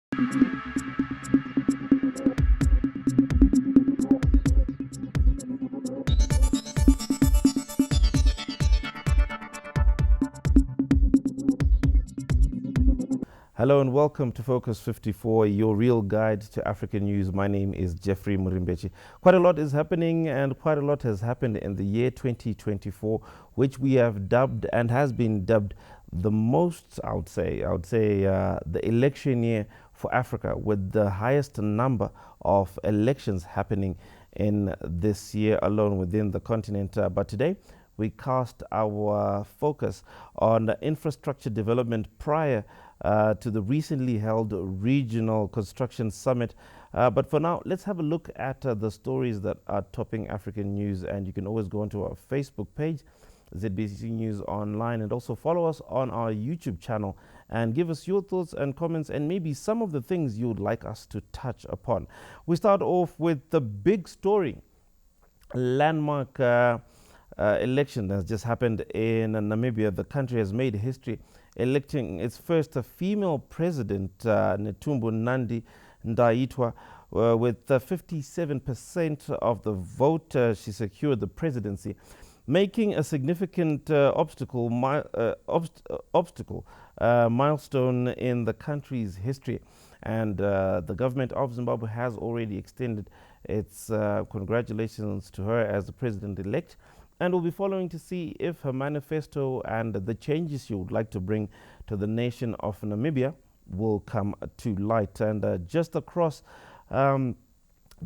Hello and welcome to Focus 54, your real guide to African news. My name is Jeffrey Murimbechi. Quite a lot is happening, and quite a lot has happened in the year 2024, which we have dubbed and has been dubbed the most, I would say, the election year for Africa, with the highest number of elections happening in this year alone within the continent. But today, we cast our focus on infrastructure development prior to the recently held Regional Construction Summit. But for now, let's have a look at the stories that are topping African news. And you can always go onto our Facebook page, ZBC News Online, and also follow us on our YouTube channel and give us your thoughts and comments and maybe some of the things you would like us to touch upon. We start off with the big story. A landmark election has just happened in Namibia. The country has made history, electing its first female president, Netumbo Nandi Ndaitwa. With 57% of the vote, she secured the presidency, making a significant milestone in the country's history. And the government of Zimbabwe has already extended its congratulations to her as the president-elect, and we'll be following to see if her manifesto and the changes she would like to bring to the nation of Namibia will come to light. And just across the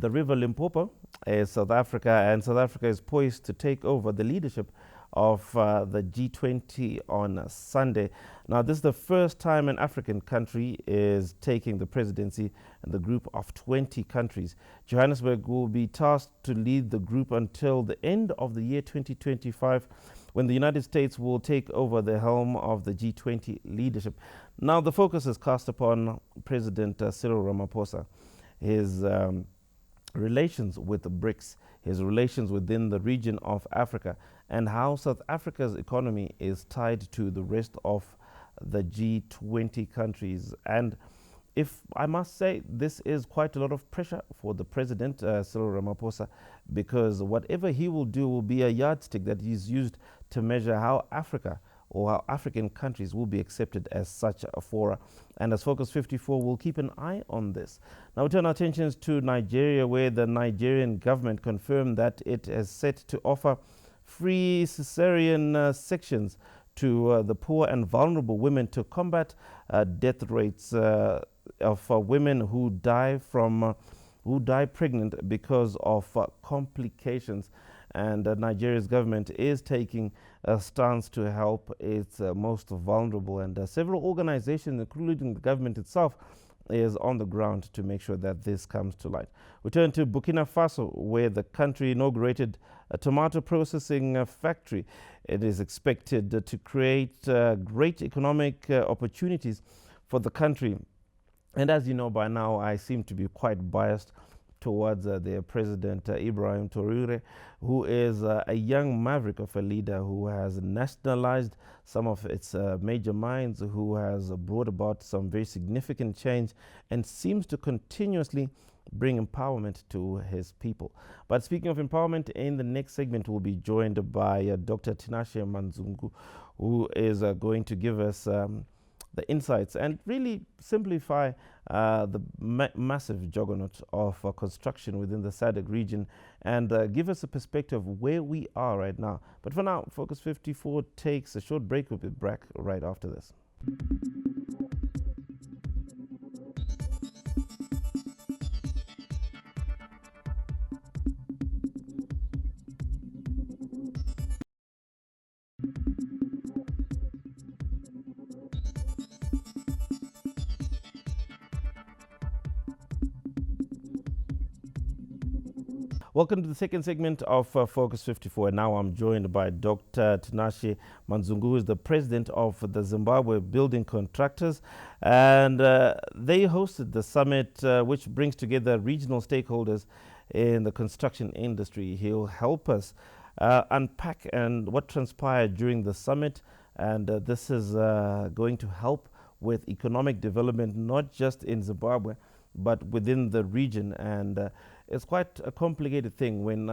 river Limpopo is South Africa, and South Africa is poised to take over the leadership of the G20 on Sunday. Now, this is the first time an African country is taking the presidency in the group of 20 countries. Johannesburg will be tasked to lead the group until the end of the year 2025, when the United States will take over the helm of the G20 leadership. Now, the focus is cast upon President Cyril Ramaphosa, his relations with the BRICS, his relations within the region of Africa, and how South Africa's economy is tied to the rest of the G20 countries. And if I must say, this is quite a lot of pressure for the president, Cyril Ramaphosa, because whatever he will do will be a yardstick that is used to measure how Africa or how African countries will be accepted as such a fora. And as Focus 54 will keep an eye on this. Now we turn our attentions to Nigeria, where the Nigerian government confirmed that it is set to offer free cesarean sections to the poor and vulnerable women to combat death rates of women who die pregnant because of complications. And Nigeria's government is taking a stance to help its most vulnerable, and several organizations, including the government itself, is on the ground to make sure that this comes to light. We turn to Burkina Faso, where the country inaugurated a tomato processing factory. It is expected to create great economic opportunities for the country. And as you know by now, I seem to be quite biased towards their president, Ibrahim Traoré, who is a young maverick of a leader who has nationalized some of its major mines, who has brought about some very significant change and seems to continuously bring empowerment to his people. But speaking of empowerment, in the next segment, we'll be joined by Dr. Tinashe Manzungu, who is going to give us the insights and really simplify the massive juggernaut of construction within the Sadc region, and give us a perspective of where we are right now. But for now, Focus 54 takes a short break. We'll be back right after this. Welcome to the second segment of Focus 54. And now I'm joined by Dr. Tinashe Manzungu, who is the president of the Zimbabwe Building Contractors. And they hosted the summit, which brings together regional stakeholders in the construction industry. He'll help us unpack and what transpired during the summit. And this is going to help with economic development, not just in Zimbabwe, but within the region. And it's quite a complicated thing when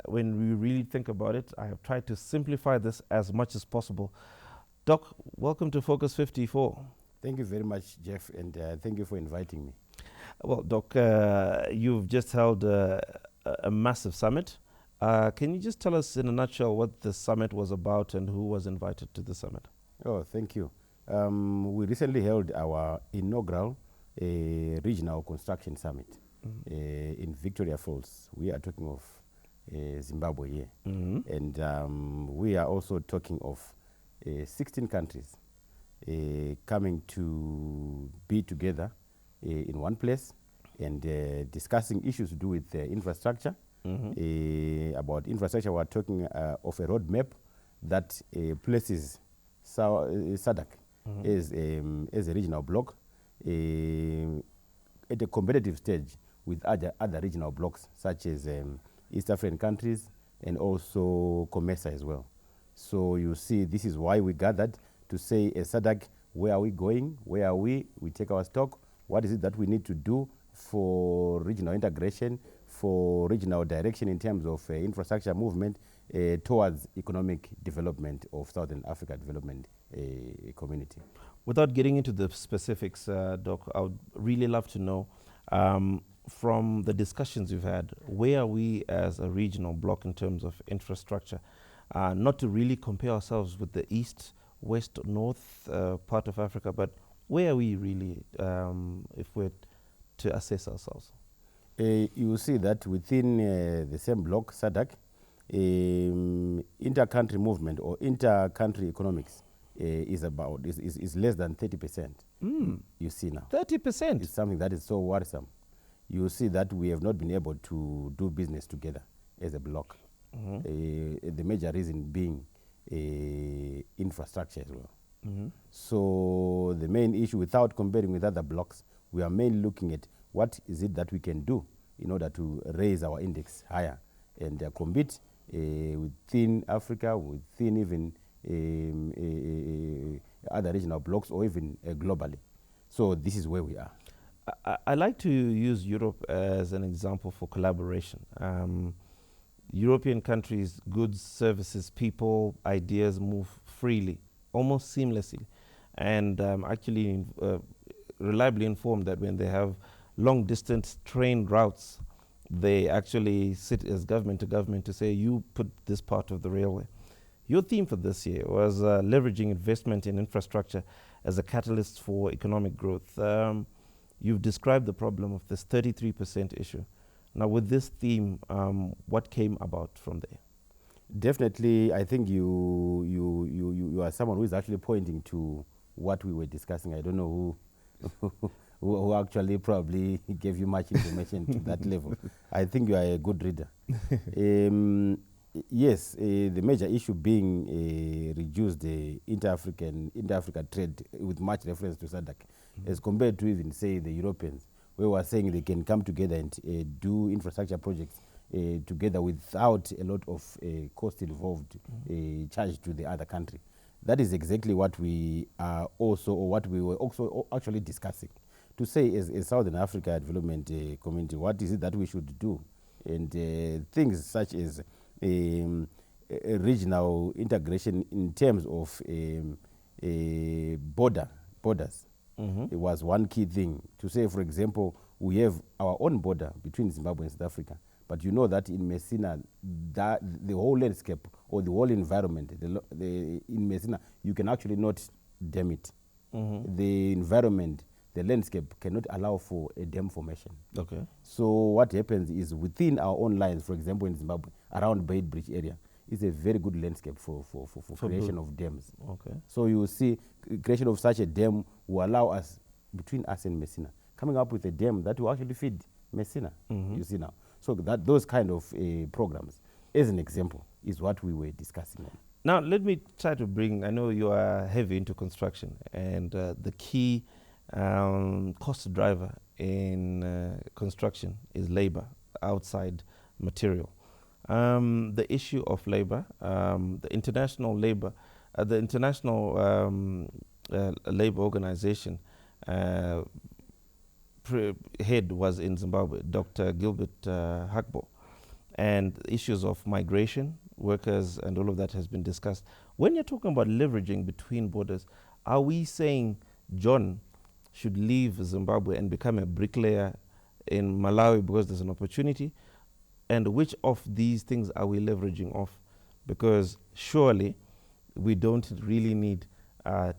we really think about it. I have tried to simplify this as much as possible. Doc, welcome to Focus 54. Thank you very much, Jeff, and thank you for inviting me. Well, Doc, you've just held a massive summit. Can you just tell us in a nutshell what the summit was about and who was invited to the summit? Oh, thank you. We recently held our inaugural regional construction summit in Victoria Falls. We are talking of Zimbabwe here. And we are also talking of 16 countries coming to be together in one place and discussing issues to do with infrastructure. About infrastructure, we're talking of a roadmap that places Sadc as a regional bloc at a competitive stage with other regional blocks such as East African countries and also COMESA as well. So you see, this is why we gathered to say, Sadc, where are we going? Where are we? We take our stock. What is it that we need to do for regional integration, for regional direction in terms of infrastructure movement towards economic development of Southern Africa Development Community. Without getting into the specifics, Doc, I would really love to know from the discussions you've had, where are we as a regional bloc in terms of infrastructure? Not to really compare ourselves with the east, west, north part of Africa, but where are we really if we're to assess ourselves? You will see that within the same bloc, Sadc, inter-country movement or inter-country economics is less than 30%. You see now. 30%? It's something that is so worrisome. You see that we have not been able to do business together as a bloc. The major reason being infrastructure as well. So the main issue, without comparing with other blocks, we are mainly looking at what is it that we can do in order to raise our index higher and compete within Africa, within even other regional blocks or even globally. So this is where we are. I like to use Europe as an example for collaboration. European countries, goods, services, people, ideas move freely, almost seamlessly. And actually reliably informed that when they have long distance train routes, they actually sit as government to government to say, you put this part of the railway. Your theme for this year was leveraging investment in infrastructure as a catalyst for economic growth. You've described the problem of this 33% issue. Now, with this theme, what came about from there? Definitely, I think you are someone who is actually pointing to what we were discussing. I don't know who actually probably gave you much information to that level. I think you are a good reader. Yes, the major issue being reduced inter-Africa trade with much reference to Sadc, as compared to even, say, the Europeans, where we are saying they can come together and do infrastructure projects together without a lot of cost involved charged to the other country. That is exactly what we are also, or what we were also actually discussing. To say, as Southern Africa Development Community, what is it that we should do? And things such as regional integration in terms of borders. It was one key thing. To say, for example, we have our own border between Zimbabwe and South Africa, but you know that in Messina, the whole landscape or the whole environment in Messina, you can actually not dam it. The environment, the landscape cannot allow for a dam formation. Okay. So what happens is within our own lines, for example, in Zimbabwe, around Bait Bridge area, is a very good landscape for creation of dams. Okay. So you will see creation of such a dam will allow us, between us and Messina, coming up with a dam that will actually feed Messina, you see now. So those kind of programs, as an example, is what we were discussing. Now, let me try to bring, I know you are heavy into construction, and the key cost driver in construction is labor, outside material. The issue of labor, the international labor, the international a labor organization head was in Zimbabwe, Dr. Gilbert Hakbo, and issues of migration, workers, and all of that has been discussed. When you're talking about leveraging between borders, are we saying John should leave Zimbabwe and become a bricklayer in Malawi because there's an opportunity? And which of these things are we leveraging off? Because surely we don't really need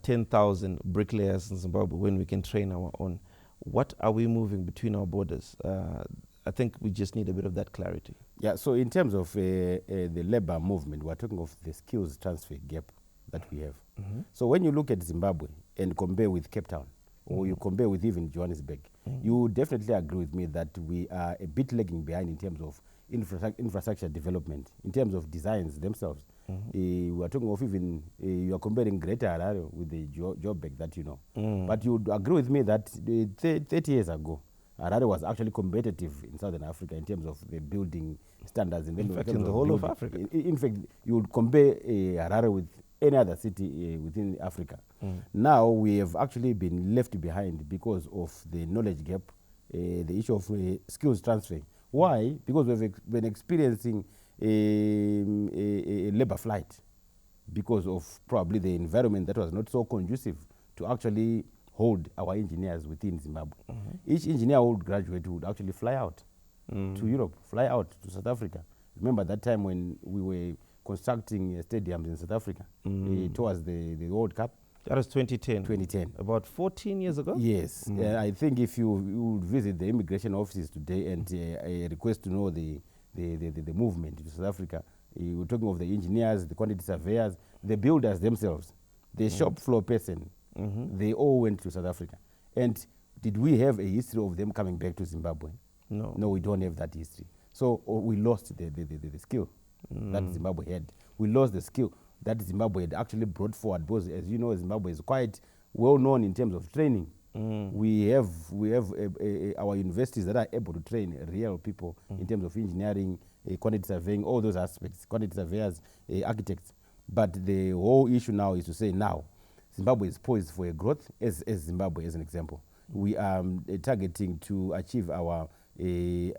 10,000 bricklayers in Zimbabwe when we can train our own. What are we moving between our borders? I think we just need a bit of that clarity. Yeah, so in terms of the labor movement, we're talking of the skills transfer gap that we have. Mm-hmm. So when you look at Zimbabwe and compare with Cape Town, or you compare with even Johannesburg, you definitely agree with me that we are a bit lagging behind in terms of infrastructure development, in terms of designs themselves. We are talking of even, you are comparing Greater Harare with the Joburg that you know. But you would agree with me that 30 years ago, Harare was actually competitive in Southern Africa in terms of the building standards. And in fact, in the whole of Africa. In fact, you would compare Harare with any other city within Africa. Now we have actually been left behind because of the knowledge gap, the issue of skills transfer. Why? Because we've been experiencing a labor flight because of probably the environment that was not so conducive to actually hold our engineers within Zimbabwe. Each engineer who would graduate would actually fly out to Europe, fly out to South Africa. Remember that time when we were constructing stadiums in South Africa towards the World Cup? That was 2010. 2010. About 14 years ago? Yes. I think if you would visit the immigration offices today and request to know the movement to South Africa, we're talking of the engineers, the quantity surveyors, the builders themselves, the shop floor person, they all went to South Africa. And did we have a history of them coming back to Zimbabwe? No. No, we don't have that history. So we lost the skill that Zimbabwe had. We lost the skill that Zimbabwe had actually brought forward, because as you know, Zimbabwe is quite well known in terms of training. We have our universities that are able to train real people in terms of engineering, quantity surveying, all those aspects, quantity surveyors, architects. But the whole issue now is to say now, Zimbabwe is poised for a growth, as Zimbabwe as an example. We are targeting to achieve our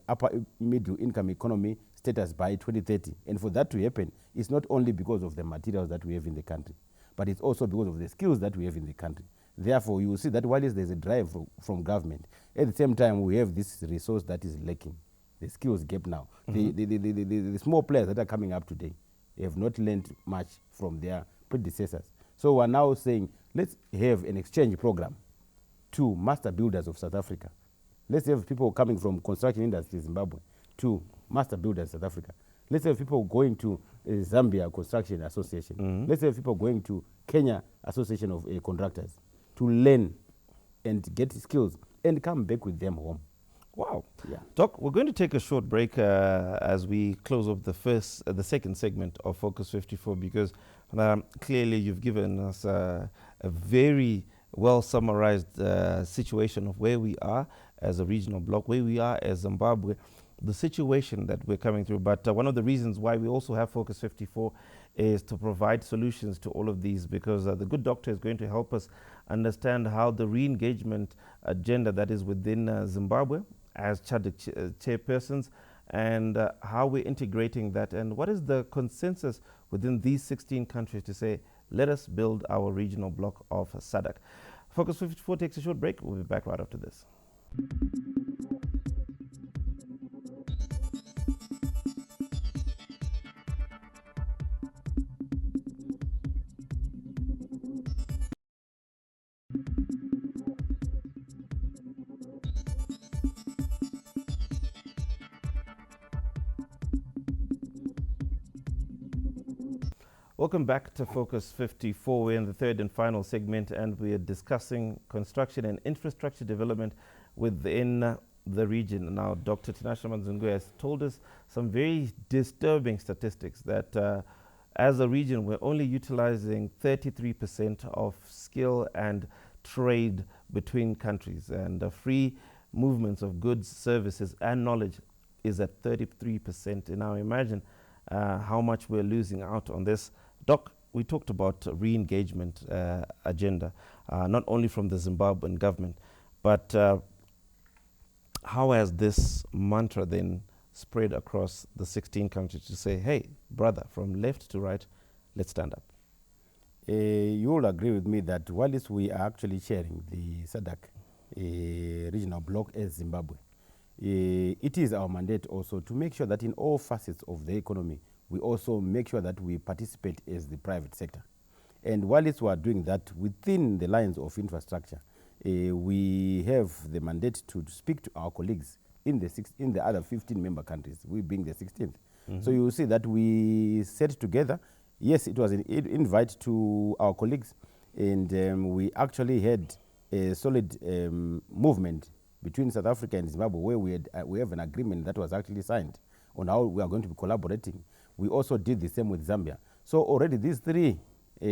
upper middle income economy status by 2030. And for that to happen, it's not only because of the materials that we have in the country, but it's also because of the skills that we have in the country. Therefore, you will see that while there's a drive from government, at the same time, we have this resource that is lacking, the skills gap now. The small players that are coming up today have not learned much from their predecessors. So we're now saying, let's have an exchange program to master builders of South Africa. Let's have people coming from construction industry Zimbabwe to master builders South Africa. Let's have people going to Zambia Construction Association. Let's have people going to Kenya Association of Contractors to learn and get skills and come back with them home. Wow. Yeah. Doc, we're going to take a short break as we close off the second segment of Focus 54, because clearly you've given us a very well summarized situation of where we are as a regional bloc, where we are as Zimbabwe, the situation that we're coming through. But one of the reasons why we also have Focus 54 is to provide solutions to all of these, because the good doctor is going to help us understand how the re-engagement agenda that is within Zimbabwe as Sadc chairpersons, and how we're integrating that, and what is the consensus within these 16 countries to say, let us build our regional bloc of Sadc. Focus 54 takes a short break. We'll be back right after this. Welcome back to Focus 54. We're in the third and final segment, and we are discussing construction and infrastructure development within the region. Now, Dr. Tinashe Manzungu has told us some very disturbing statistics that as a region, we're only utilizing 33% of skill and trade between countries, and free movements of goods, services, and knowledge is at 33%. And now imagine how much we're losing out on this. Doc, we talked about re-engagement agenda, not only from the Zimbabwean government, but how has this mantra then spread across the 16 countries to say, hey, brother, from left to right, let's stand up? You will agree with me that whilst we are actually sharing the Sadc Regional Block as Zimbabwe, it is our mandate also to make sure that in all facets of the economy, we also make sure that we participate as the private sector. And whilst we are doing that within the lines of infrastructure, we have the mandate to speak to our colleagues in the other 15 member countries, we being the 16th. So you will see that we set together. Yes, it was an invite to our colleagues, and we actually had a solid movement between South Africa and Zimbabwe, where we have an agreement that was actually signed on how we are going to be collaborating. We also did the same with Zambia. So already these three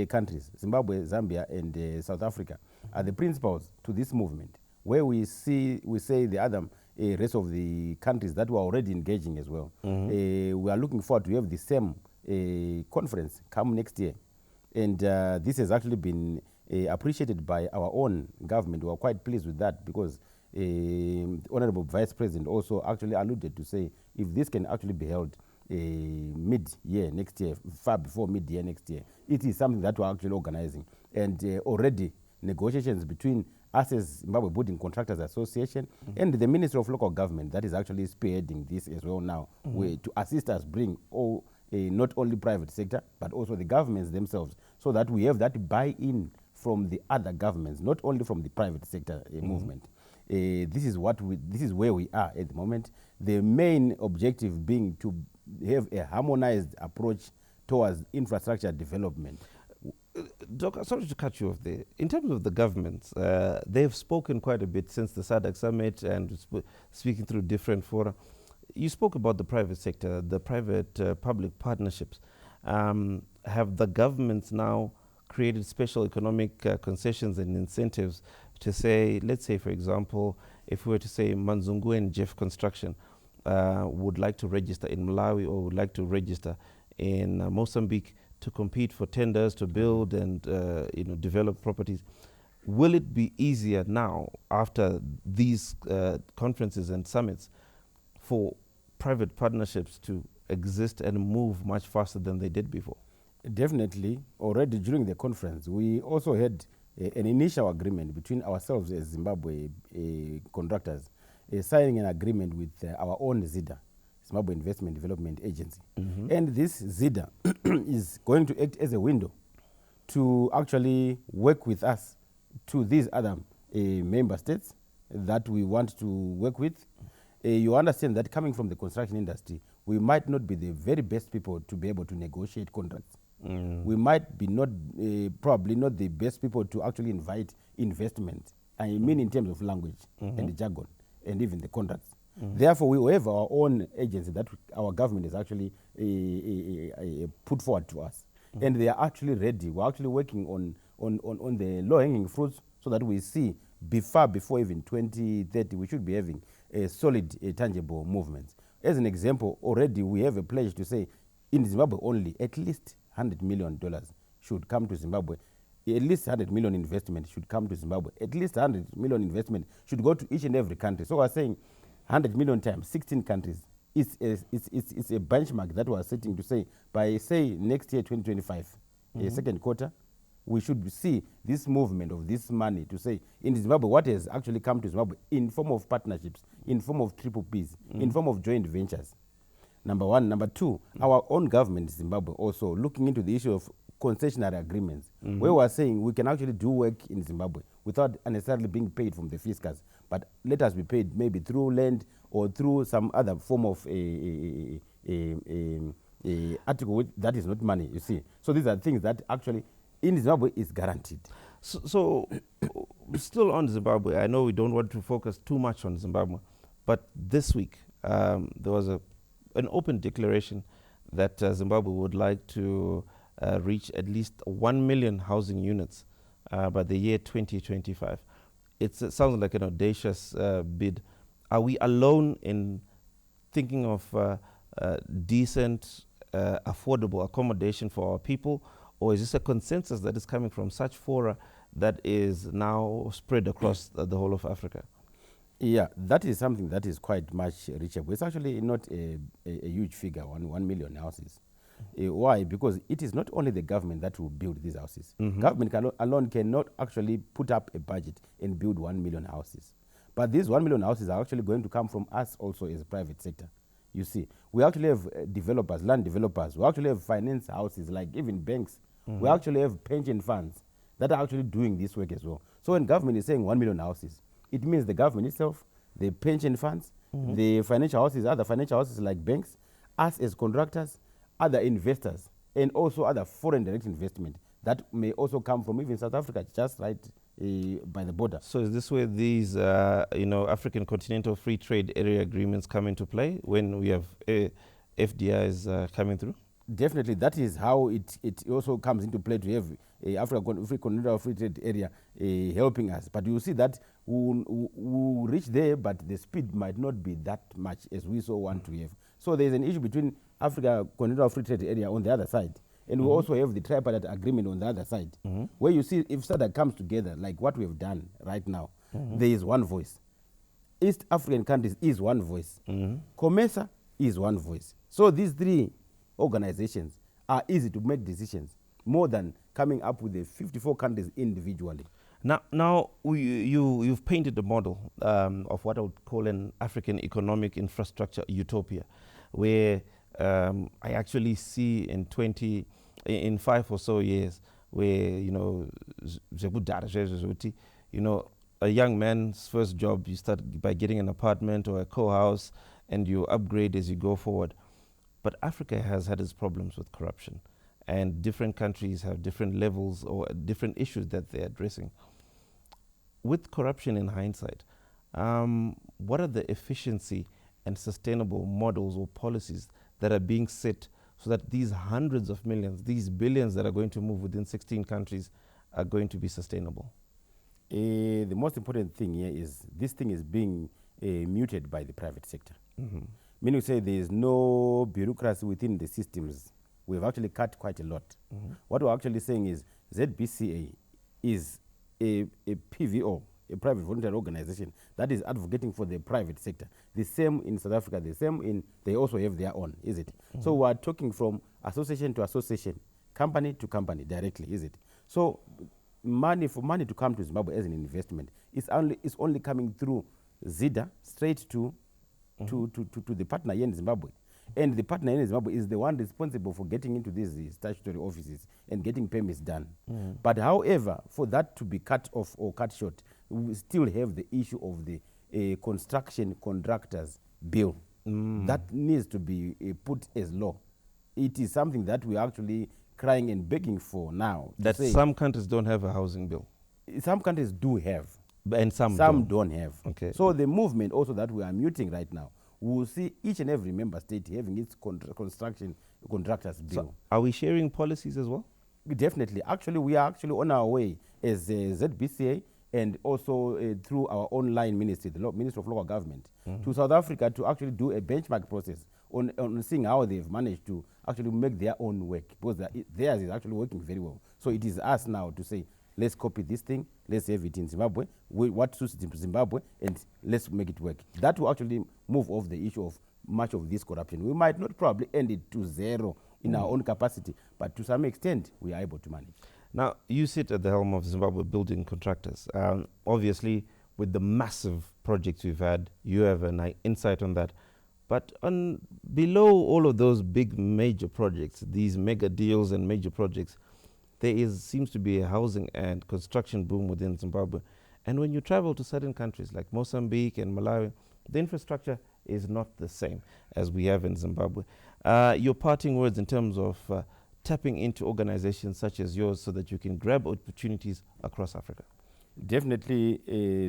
countries, Zimbabwe, Zambia, and South Africa, are the principals to this movement, where we say the other rest of the countries that were already engaging as well. We are looking forward to have the same conference come next year. And this has actually been appreciated by our own government. We are quite pleased with that, because the Honorable Vice President also actually alluded to say, if this can actually be held mid-year next year, far before mid-year next year, it is something that we're actually organizing. And already negotiations between us as Zimbabwe Building Contractors Association and the Ministry of Local Government, that is actually spearheading this as well now, to assist us bring all, not only private sector, but also the governments themselves, so that we have that buy-in from the other governments, not only from the private sector movement. This is where we are at the moment. The main objective being to have a harmonized approach towards infrastructure development. Doc, sorry to cut you off there. In terms of the governments, they've spoken quite a bit since the Sadc summit and speaking through different fora. You spoke about the private sector, the private-public partnerships. Have the governments now created special economic concessions and incentives to say, let's say, for example, if we were to say Manzungu and Jeff Construction would like to register in Malawi or would like to register in Mozambique to compete for tenders to build and develop properties, will it be easier now after these conferences and summits for private partnerships to exist and move much faster than they did before? Definitely. Already during the conference, we also had an initial agreement between ourselves as Zimbabwe contractors, signing an agreement with our own ZIDA, Zimbabwe Investment Development Agency. And this ZIDA is going to act as a window to actually work with us to these other member states that we want to work with. You understand that coming from the construction industry, we might not be the very best people to be able to negotiate contracts. We might be probably not the best people to actually invite investment. I mean in terms of language and the jargon and even the contracts. Therefore, we have our own agency that our government has actually put forward to us. And they are actually ready. We're actually working on the low-hanging fruits so that we see before even 2030, we should be having a solid, tangible movement. As an example, already we have a pledge to say, in Zimbabwe only, at least $100 million should come to Zimbabwe. At least 100 million investment should come to Zimbabwe. At least 100 million investment should go to each and every country. So we're saying 100 million times 16 countries. It's a benchmark that we're setting to say, by say next year, 2025, second quarter, we should see this movement of this money to say, in Zimbabwe, what has actually come to Zimbabwe in form of partnerships, in form of triple Ps, in form of joint ventures. Number one. Number two, our own government in Zimbabwe also looking into the issue of concessionary agreements, where we're saying we can actually do work in Zimbabwe without necessarily being paid from the fiscus, but let us be paid maybe through land or through some other form of article that is not money, you see. So these are things that actually in Zimbabwe is guaranteed. So still on Zimbabwe, I know we don't want to focus too much on Zimbabwe, but this week there was an open declaration that Zimbabwe would like to reach at least 1 million housing units by the year 2025. It sounds like an audacious bid. Are we alone in thinking of decent, affordable accommodation for our people, Or is this a consensus that is coming from such fora that is now spread across the whole of Africa? Yeah, that is something that is quite much reachable. It's actually not a huge figure, 1 million houses. Why? Because it is not only the government that will build these houses. Government alone cannot actually put up a budget and build 1 million houses. But these 1 million houses are actually going to come from us also as a private sector. You see, we actually have developers, land developers. We actually have finance houses, like even banks. We actually have pension funds that are actually doing this work as well. So when government is saying 1 million houses, it means the government itself, the pension funds, the financial houses, other financial houses like banks, us as contractors, other investors, and also other foreign direct investment that may also come from even South Africa, just right by the border. So is this where these, African Continental Free Trade Area agreements come into play when we have FDIs coming through? Definitely, that is how it also comes into play to have African Continental Free Trade Area helping us. But you see that we'll reach there, but the speed might not be that much as we so want to have. So there's an issue between Africa Continental Free Trade Area on the other side, and we also have the tripartite agreement on the other side, where you see if SADC comes together, like what we have done right now, there is one voice. East African countries is one voice. COMESA is one voice. So these three organizations are easy to make decisions more than coming up with the 54 countries individually. Now you've painted a model of what I would call an African economic infrastructure utopia, where I actually see in 5 or so years, where a young man's first job, you start by getting an apartment or a co-house, and you upgrade as you go forward. But Africa has had its problems with corruption, and different countries have different levels or different issues that they're addressing. With corruption in hindsight, what are the efficiency and sustainable models or policies that are being set so that these hundreds of millions, these billions that are going to move within 16 countries are going to be sustainable? The most important thing here is this thing is being muted by the private sector. Meaning, say there is no bureaucracy within the systems. We've actually cut quite a lot. What we're actually saying is ZBCA is a PVO, a private voluntary organization that is advocating for the private sector. The same in South Africa, the same in, they also have their own, is it? So we're talking from association to association, company to company directly, is it? So for money to come to Zimbabwe as an investment, it's only coming through ZIDA straight to the partner here in Zimbabwe. And the partner here in Zimbabwe is the one responsible for getting into these statutory offices and getting permits done. But however, for that to be cut off or cut short, we still have the issue of the construction contractors bill. That needs to be put as law. It is something that we're actually crying and begging for now. That some countries don't have a housing bill. Some countries do have. And some don't have. Okay. So the movement also that we are muting right now, we will see each and every member state having its construction contractors bill. So are we sharing policies as well? Definitely. Actually, we are actually on our way as ZBCA and also through our online ministry, the Ministry of Local Government, to South Africa to actually do a benchmark process on seeing how they've managed to actually make their own work, because theirs is actually working very well. So it is us now to say, let's copy this thing, let's have it in Zimbabwe, what suits Zimbabwe, and let's make it work. That will actually move off the issue of much of this corruption. We might not probably end it to zero in our own capacity, but to some extent, we are able to manage. Now, you sit at the helm of Zimbabwe Building Contractors. Obviously, with the massive projects we've had, you have an insight on that. But below all of those big major projects, these mega deals and major projects, there seems to be a housing and construction boom within Zimbabwe. And when you travel to certain countries like Mozambique and Malawi, the infrastructure is not the same as we have in Zimbabwe. Your parting words in terms of tapping into organizations such as yours so that you can grab opportunities across Africa? Definitely,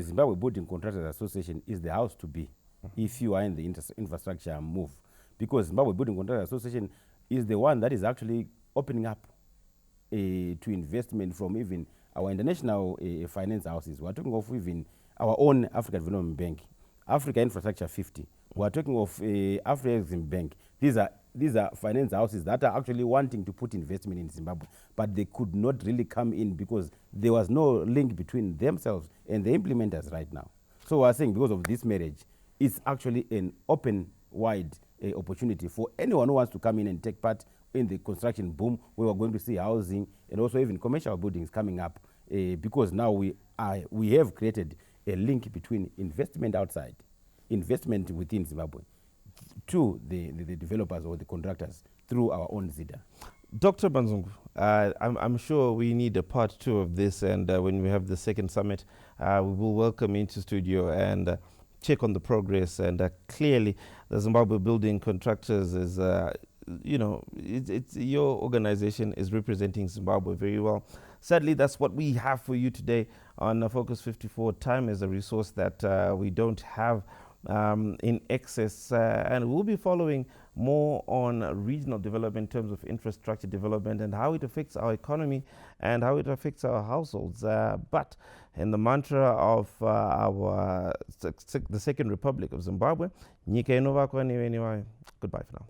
Zimbabwe Building Contractors Association is the house to be if you are in the infrastructure move. Because Zimbabwe Building Contractors Association is the one that is actually opening up to investment from even our international finance houses. We're talking of even our own African Development Bank, Africa Infrastructure 50. We're talking of African Bank. These are these are finance houses that are actually wanting to put investment in Zimbabwe, but they could not really come in because there was no link between themselves and the implementers right now. So we're saying because of this marriage, it's actually an open, wide opportunity for anyone who wants to come in and take part in the construction boom. We are going to see housing and also even commercial buildings coming up because now we have created a link between investment outside, investment within Zimbabwe, to the developers or the contractors through our own ZIDA. Dr. Banzungu, I'm sure we need a part 2 of this, and when we have the second summit, we will welcome you into studio and check on the progress. And clearly, the Zimbabwe Building Contractors is, it's your organization is representing Zimbabwe very well. Sadly, that's what we have for you today on Focus 54. Time is a resource that we don't have in excess, and we'll be following more on regional development in terms of infrastructure development and how it affects our economy and how it affects our households. But in the mantra of the Second Republic of Zimbabwe, Nyika inovakwa newe newayo. Goodbye for now.